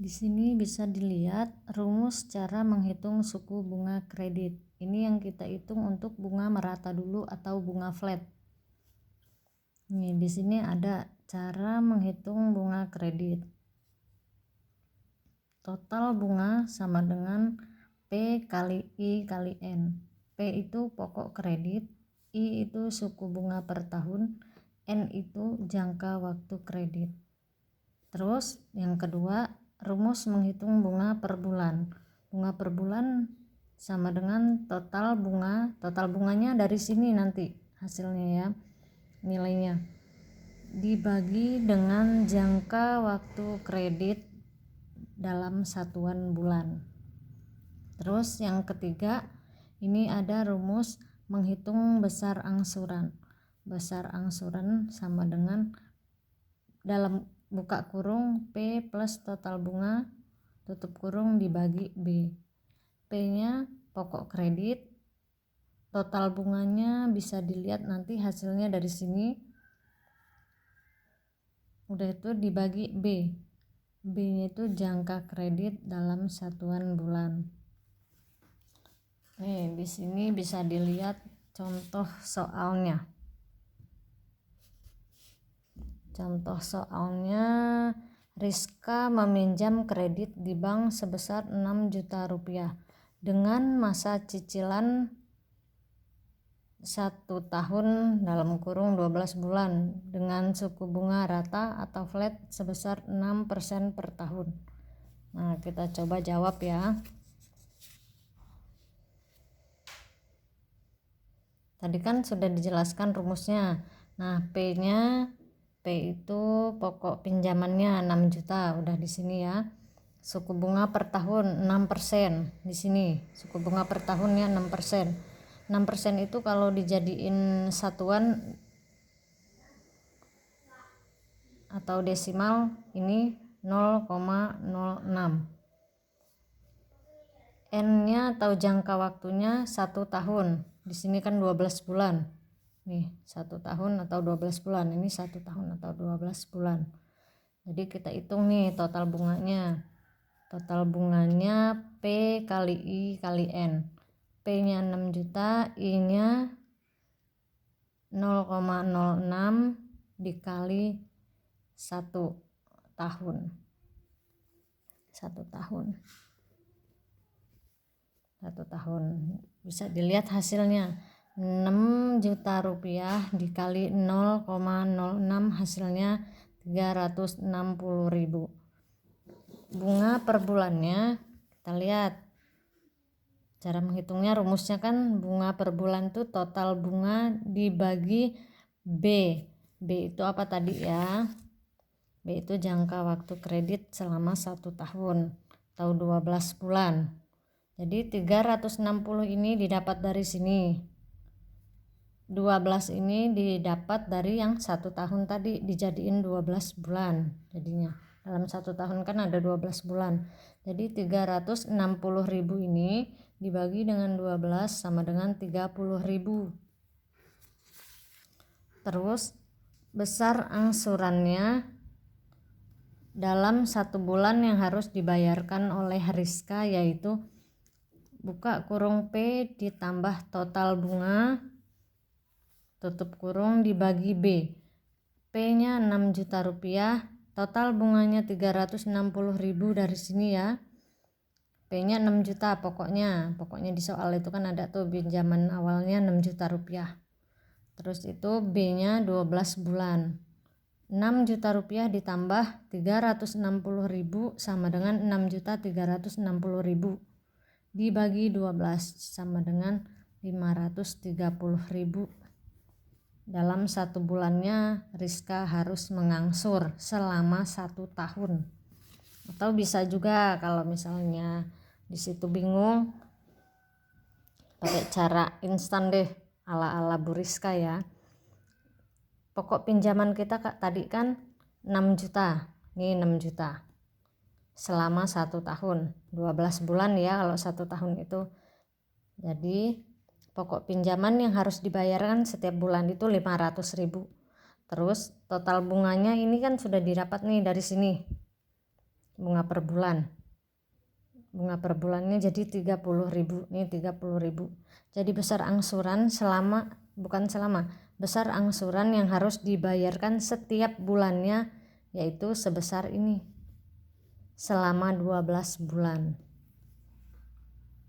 Di sini bisa dilihat rumus cara menghitung suku bunga kredit. Ini yang kita hitung untuk bunga merata dulu atau bunga flat. Nih, di sini ada cara menghitung bunga kredit. Total bunga sama dengan P kali I kali N. P itu pokok kredit, I itu suku bunga per tahun, N itu jangka waktu kredit. Terus yang kedua, rumus menghitung bunga per bulan. Bunga per bulan sama dengan total bunga. Total bunganya dari sini nanti hasilnya ya, nilainya. Dibagi dengan jangka waktu kredit dalam satuan bulan. Terus yang ketiga, ini ada rumus menghitung besar angsuran. Besar angsuran sama dengan dalam buka kurung P plus total bunga tutup kurung dibagi B. P-nya pokok kredit, total bunganya bisa dilihat nanti hasilnya dari sini. Udah itu dibagi B. B-nya itu jangka kredit dalam satuan bulan. Nih, di sini bisa dilihat contoh soalnya. Contoh soalnya, Rizka meminjam kredit di bank sebesar 6 juta rupiah dengan masa cicilan 1 tahun dalam kurung 12 bulan dengan suku bunga rata atau flat sebesar 6% per tahun. Nah, kita coba jawab ya. Tadi kan sudah dijelaskan rumusnya. Nah, P itu pokok pinjamannya 6 juta, udah di sini ya. Suku bunga per tahun 6% di sini. Suku bunga per tahunnya 6%. 6% itu kalau dijadiin satuan atau desimal ini 0,06. N-nya atau jangka waktunya 1 tahun. Di sini kan 12 bulan. Nih, 1 tahun atau 12 bulan. Ini 1 tahun atau 12 bulan. Jadi kita hitung nih total bunganya. Total bunganya P kali I kali N. P-nya 6 juta, I-nya 0,06 dikali 1 tahun. 1 tahun. 1 tahun. Bisa dilihat hasilnya. 6 juta rupiah dikali 0,06 hasilnya 360.000. Bunga per bulannya kita lihat. Cara menghitungnya rumusnya kan bunga per bulan itu total bunga dibagi B. B itu apa tadi ya? B itu jangka waktu kredit selama 1 tahun atau 12 bulan. Jadi 360 ini didapat dari sini. 12 ini didapat dari yang 1 tahun tadi dijadiin 12 bulan jadinya. Dalam 1 tahun kan ada 12 bulan. Jadi 360.000 ini dibagi dengan 12 sama dengan 30.000. Terus besar angsurannya dalam 1 bulan yang harus dibayarkan oleh Rizka yaitu buka kurung P ditambah total bunga tutup kurung dibagi B. P-nya 6 juta rupiah, total bunganya 360.000 dari sini ya. P-nya 6 juta pokoknya di soal itu kan ada tuh pinjaman awalnya 6 juta rupiah. Terus itu B-nya 12 bulan. 6 juta rupiah ditambah 360.000 sama dengan 6.360.000 dibagi 12 sama dengan 530.000. Dalam 1 bulannya Rizka harus mengangsur selama 1 tahun. Atau bisa juga kalau misalnya di situ bingung pakai cara instan deh ala-ala Bu Rizka ya. Pokok pinjaman kita tadi kan 6 juta. Ini 6 juta. Selama 1 tahun, 12 bulan ya kalau 1 tahun itu. Jadi pokok pinjaman yang harus dibayarkan setiap bulan itu 500.000. Terus total bunganya ini kan sudah didapat nih dari sini. bunga per bulan. Bunga per bulannya jadi 30.000, ini 30.000. Jadi besar angsuran besar angsuran yang harus dibayarkan setiap bulannya yaitu sebesar ini selama 12 bulan.